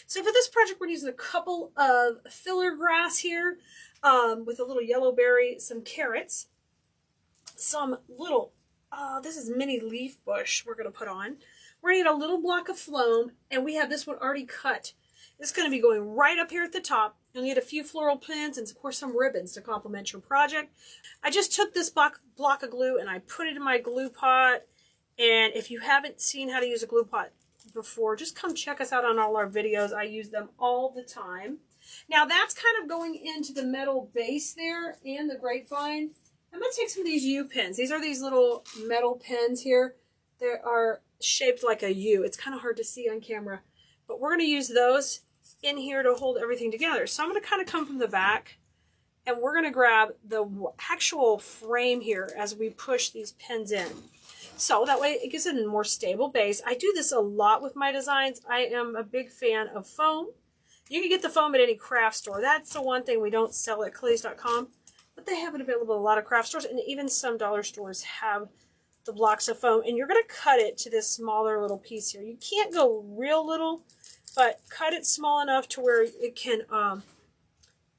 So for this project, we're using a couple of filler grass here with a little yellow berry, some carrots, some little, this is mini leaf bush we're going to put on. We're going to get a little block of phloem, and we have this one already cut. It's going to be going right up here at the top. You'll need a few floral pins and, of course, some ribbons to complement your project. I just took this block of glue and I put it in my glue pot. And if you haven't seen how to use a glue pot before, just come check us out on all our videos. I use them all the time. Now that's kind of going into the metal base there and the grapevine. I'm going to take some of these U pins. These are these little metal pins here. They are shaped like a U. It's kind of hard to see on camera, but we're going to use those in here to hold everything together. So I'm going to kind of come from the back, and we're going to grab the actual frame here as we push these pins in. So that way it gives it a more stable base. I do this a lot with my designs. I am a big fan of foam. You can get the foam at any craft store. That's the one thing we don't sell at Keleas.com, but they have it available at a lot of craft stores, and even some dollar stores have the blocks of foam. And you're going to cut it to this smaller little piece here. You can't go real little, but cut it small enough to where it can,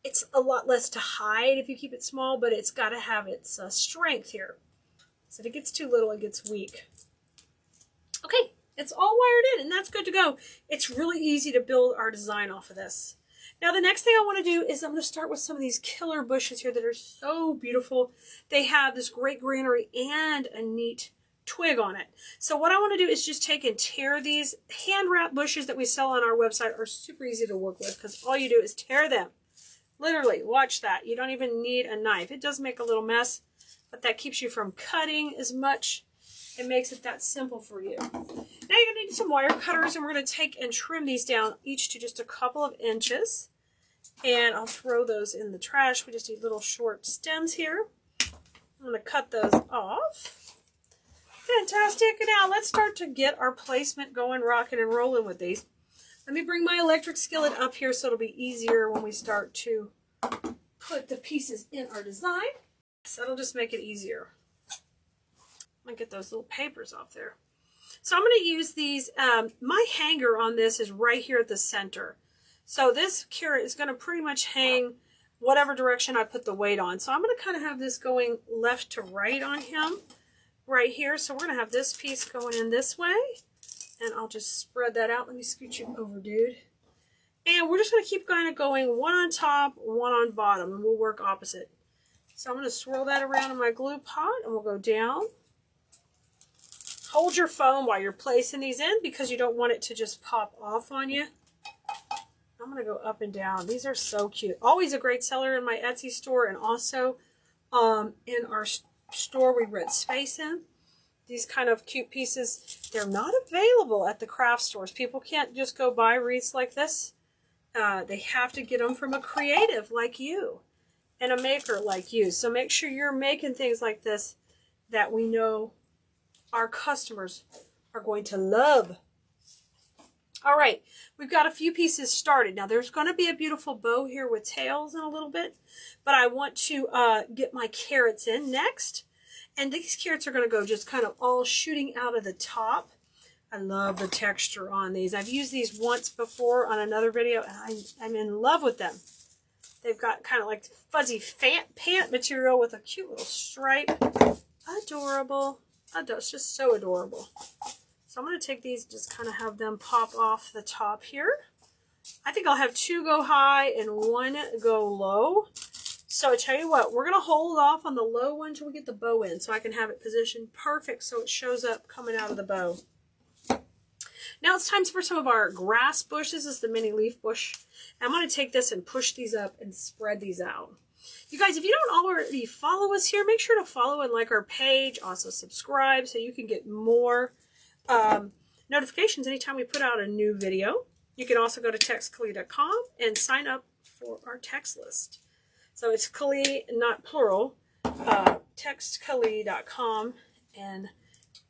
it's a lot less to hide if you keep it small, but it's got to have its strength here. So if it gets too little, it gets weak. Okay, it's all wired in, and that's good to go. It's really easy to build our design off of this. Now the next thing I want to do is I'm going to start with some of these killer bushes here that are so beautiful. They have this great greenery and a neat twig on it. So what I want to do is just take and tear these. Hand wrap bushes that we sell on our website are super easy to work with because all you do is tear them. Literally, watch that. You don't even need a knife. It does make a little mess, but that keeps you from cutting as much. It makes it that simple for you. Now you're going to need some wire cutters, and we're going to take and trim these down each to just a couple of inches. And I'll throw those in the trash. We just need little short stems here. I'm going to cut those off. Fantastic. Now let's start to get our placement going, rocking and rolling with these. Let me bring my electric skillet up here so it'll be easier when we start to put the pieces in our design. So that'll just make it easier. I'm going to get those little papers off there. So I'm going to use these. My hanger on this is right here at the center. So this carrot is going to pretty much hang whatever direction I put the weight on. So I'm going to kind of have this going left to right on him. Right here. So we're going to have this piece going in this way, and I'll just spread that out. Let me scoot you over, dude. And we're just going to keep kind of going one on top, one on bottom, and we'll work opposite. So I'm going to swirl that around in my glue pot, and we'll go down. Hold your foam while you're placing these in because you don't want it to just pop off on you. I'm going to go up and down. These are so cute. Always a great seller in my Etsy store, and also in our store we rent space in. These kind of cute pieces, they're not available at the craft stores. People can't just go buy wreaths like this. They have to get them from a creative like you and a maker like you. So make sure you're making things like this that we know our customers are going to love. All right, we've got a few pieces started. Now there's going to be a beautiful bow here with tails in a little bit, but I want to get my carrots in next. And these carrots are going to go just kind of all shooting out of the top. I love the texture on these. I've used these once before on another video, and I'm in love with them. They've got kind of like fuzzy pant material with a cute little stripe. Adorable. It's just so adorable. So I'm going to take these, just kind of have them pop off the top here. I think I'll have 2 go high and 1 go low. So I tell you what, we're going to hold off on the low one until we get the bow in so I can have it positioned perfect so it shows up coming out of the bow. Now it's time for some of our grass bush. This is the mini leaf bush. I'm going to take this and push these up and spread these out. You guys, if you don't already follow us here, make sure to follow and like our page. Also subscribe so you can get more notifications anytime we put out a new video. You can also go to textkeleas.com and sign up for our text list. So it's Keleas, not plural, textkeleas.com, and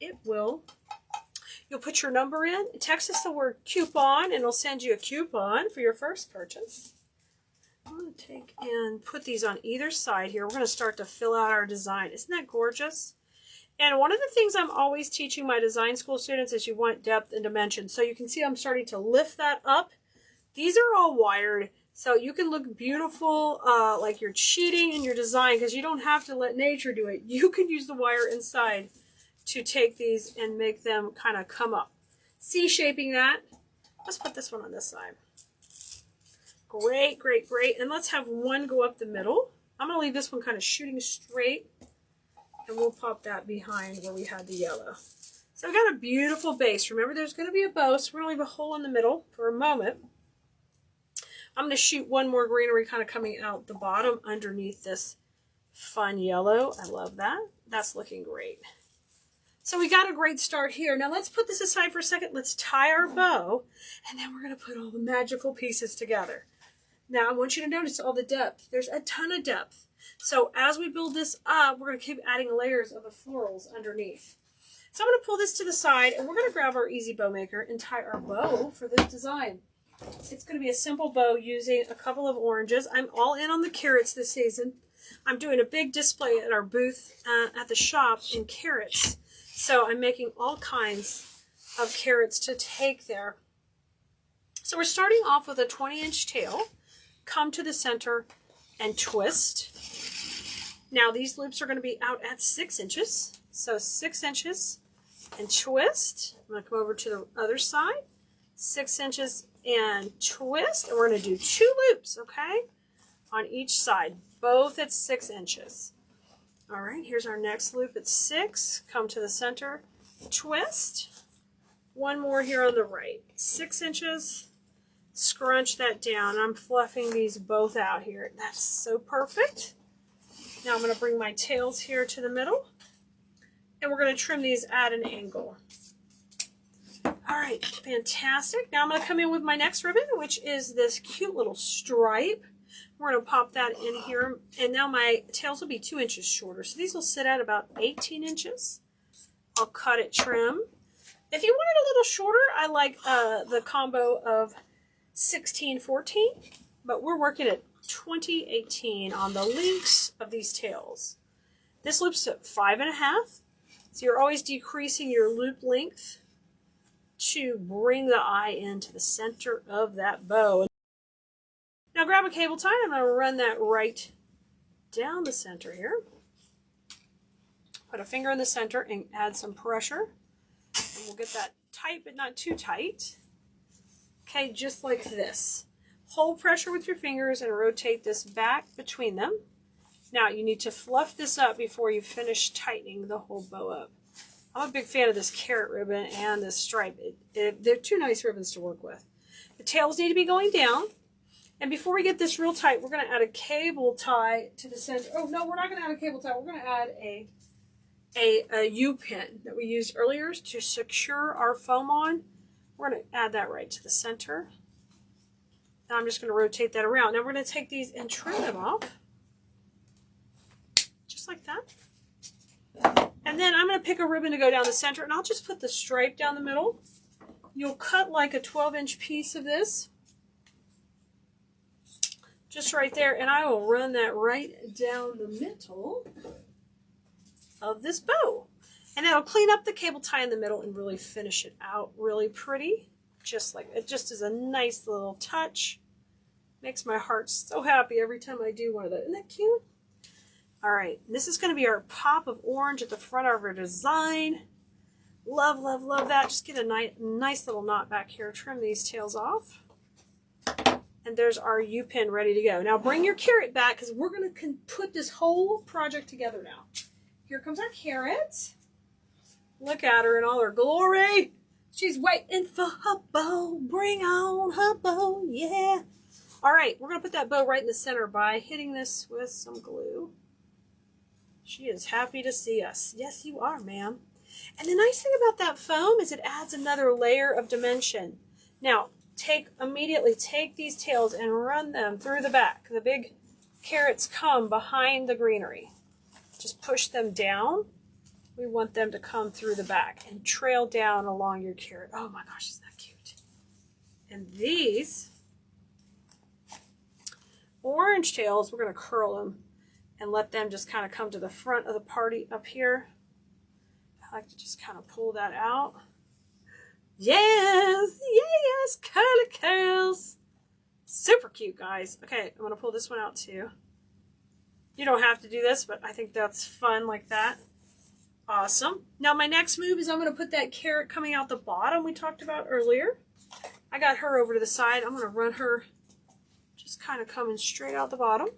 it will, you'll put your number in, text us the word coupon, and it'll send you a coupon for your first purchase. I'm going to take and put these on either side here. We're going to start to fill out our design. Isn't that gorgeous? And one of the things I'm always teaching my design school students is you want depth and dimension. So you can see I'm starting to lift that up. These are all wired, so you can look beautiful, like you're cheating in your design, because you don't have to let nature do it. You can use the wire inside to take these and make them kind of come up. C-shaping that. Let's put this one on this side. Great, great, great. And let's have one go up the middle. I'm going to leave this one kind of shooting straight. And we'll pop that behind where we had the yellow. So I've got a beautiful base. Remember, there's going to be a bow, so we're going to leave a hole in the middle for a moment. I'm going to shoot one more greenery kind of coming out the bottom underneath this fun yellow. I love that. That's looking great. So we got a great start here. Now let's put this aside for a second. Let's tie our bow, and then we're going to put all the magical pieces together. Now I want you to notice all the depth. There's a ton of depth. So as we build this up, we're going to keep adding layers of the florals underneath. So I'm going to pull this to the side, and we're going to grab our easy bow maker and tie our bow for this design. It's going to be a simple bow using a couple of oranges. I'm all in on the carrots this season. I'm doing a big display at our booth at the shop in carrots. So I'm making all kinds of carrots to take there. So we're starting off with a 20-inch tail. Come to the center and twist. Now these loops are going to be out at 6 inches. So 6 inches and twist. I'm going to come over to the other side. 6 inches and twist. And we're going to do 2 loops, okay? On each side, both at 6 inches. All right, here's our next loop at 6. Come to the center, twist. One more here on the right. 6 inches, scrunch that down. I'm fluffing these both out here. That's so perfect. Now I'm going to bring my tails here to the middle, and we're going to trim these at an angle. All right, fantastic. Now I'm going to come in with my next ribbon, which is this cute little stripe. We're going to pop that in here, and now my tails will be 2 inches shorter. So these will sit at about 18 inches. I'll cut it trim. If you want it a little shorter, I like the combo of 16-14, but we're working at 20-18 on the lengths of these tails. This loop's at 5.5, so you're always decreasing your loop length to bring the eye into the center of that bow. Now grab a cable tie. I'm going to run that right down the center here. Put a finger in the center and add some pressure. And we'll get that tight, but not too tight. Okay, just like this. Hold pressure with your fingers and rotate this back between them. Now you need to fluff this up before you finish tightening the whole bow up. I'm a big fan of this carrot ribbon and this stripe. They're 2 nice ribbons to work with. The tails need to be going down. And before we get this real tight, we're going to add a cable tie to the center. Oh, no, we're not going to add a cable tie. We're going to add a U-pin that we used earlier to secure our foam on. We're going to add that right to the center. Now I'm just going to rotate that around. Now we're going to take these and trim them off. Just like that. And then I'm going to pick a ribbon to go down the center, and I'll just put the stripe down the middle. You'll cut like a 12-inch piece of this. Just right there, and I will run that right down the middle of this bow. And that'll clean up the cable tie in the middle and really finish it out really pretty. Just like it just is a nice little touch. Makes my heart so happy every time I do one of those. Isn't that cute? All right, this is going to be our pop of orange at the front of our design. Love, love, love that. Just get a nice little knot back here. Trim these tails off. And there's our U-pin ready to go. Now bring your carrot back, because we're going to put this whole project together now. Here comes our carrot. Look at her in all her glory. She's waiting for her bow. Bring on her bow, yeah. All right, we're going to put that bow right in the center by hitting this with some glue. She is happy to see us. Yes, you are, ma'am. And the nice thing about that foam is it adds another layer of dimension. Now, immediately take these tails and run them through the back. The big carrots come behind the greenery. Just push them down. We want them to come through the back and trail down along your carrot. Oh my gosh, isn't that cute? And these orange tails, we're going to curl them and let them just kind of come to the front of the party up here. I like to just kind of pull that out. Yes, yes, curly curls. Super cute, guys. Okay, I'm going to pull this one out too. You don't have to do this, but I think that's fun like that. Awesome. Now my next move is I'm going to put that carrot coming out the bottom we talked about earlier. I got her over to the side. I'm going to run her just kind of coming straight out the bottom.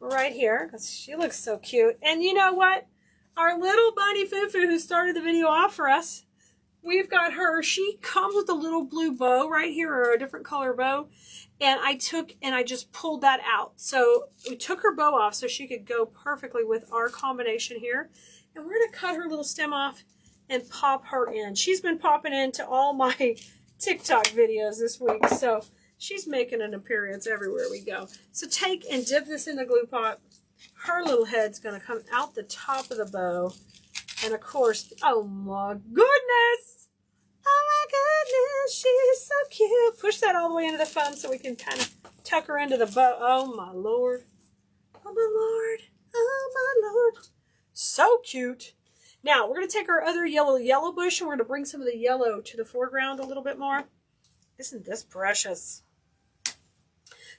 Right here, because she looks so cute. And you know what? Our little bunny Fufu who started the video off for us, we've got her. She comes with a little blue bow right here, or a different color bow. And I just pulled that out. So we took her bow off so she could go perfectly with our combination here. And we're going to cut her little stem off and pop her in. She's been popping into all my TikTok videos this week. So she's making an appearance everywhere we go. So take and dip this in the glue pot. Her little head's going to come out the top of the bow. And of course, oh my goodness. Oh my goodness, she's so cute. Push that all the way into the phone so we can kind of tuck her into the bow. Oh my Lord. Oh my Lord. Oh my Lord. So cute. Now, we're going to take our other yellow bush and we're going to bring some of the yellow to the foreground a little bit more. Isn't this precious?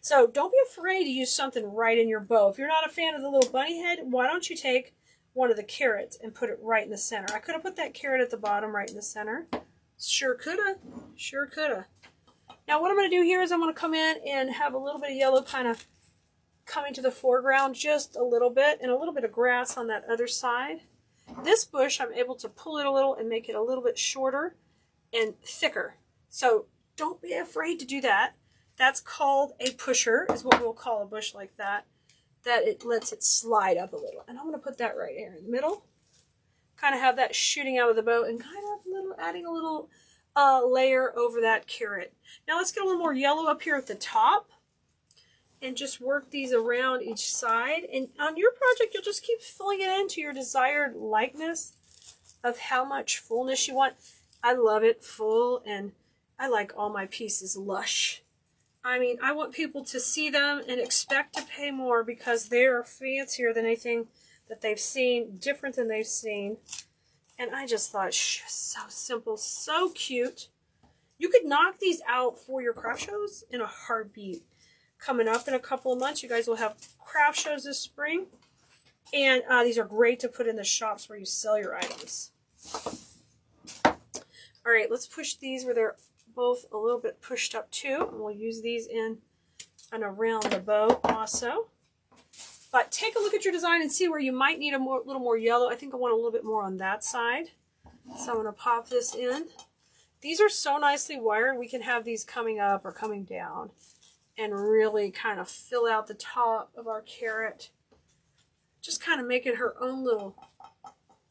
So don't be afraid to use something right in your bow. If you're not a fan of the little bunny head, why don't you take one of the carrots and put it right in the center? I could have put that carrot at the bottom right in the center. Sure could have. Sure could have. Now what I'm going to do here is I'm going to come in and have a little bit of yellow kind of coming to the foreground just a little bit, and a little bit of grass on that other side. This bush, I'm able to pull it a little and make it a little bit shorter and thicker. So don't be afraid to do that. That's called a pusher, is what we'll call a bush like that. That it lets it slide up a little. And I'm going to put that right here in the middle. Kind of have that shooting out of the bow and kind of adding a little layer over that carrot. Now let's get a little more yellow up here at the top. And just work these around each side. And on your project, you'll just keep filling it into your desired likeness of how much fullness you want. I love it full, and I like all my pieces lush. I mean, I want people to see them and expect to pay more because they are fancier than anything that they've seen, different than they've seen. And I just thought, so simple, so cute. You could knock these out for your craft shows in a heartbeat. Coming up in a couple of months, you guys will have craft shows this spring. And these are great to put in the shops where you sell your items. All right, let's push these where they're both a little bit pushed up too. And we'll use these in and around the bow also. But take a look at your design and see where you might need a little more yellow. I think I want a little bit more on that side. So I'm going to pop this in. These are so nicely wired. We can have these coming up or coming down and really kind of fill out the top of our carrot. Just kind of making her own little,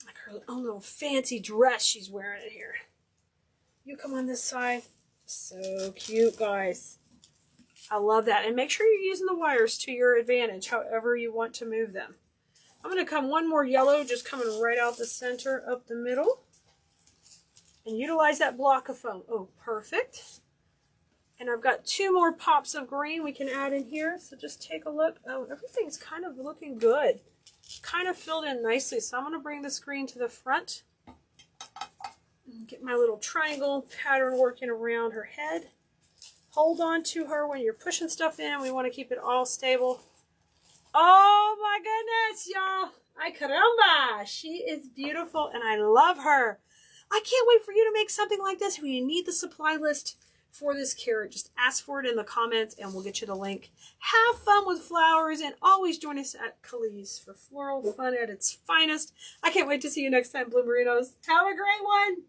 like her own little fancy dress she's wearing it here. You come on this side. So cute, guys. I love that. And make sure you're using the wires to your advantage, however you want to move them. I'm going to come one more yellow, just coming right out the center, up the middle. And utilize that block of foam. Oh, perfect. And I've got two more pops of green we can add in here. So just take a look. Oh, everything's kind of looking good. Kind of filled in nicely. So I'm going to bring this green to the front. And get my little triangle pattern working around her head. Hold on to her when you're pushing stuff in. We want to keep it all stable. Oh my goodness, y'all. Ay caramba. She is beautiful and I love her. I can't wait for you to make something like this. When you need the supply list for this carrot, just ask for it in the comments and we'll get you the link. Have fun with flowers and always join us at Keleas for floral fun at its finest. I can't wait to see you next time, Bloomerinos. Have a great one.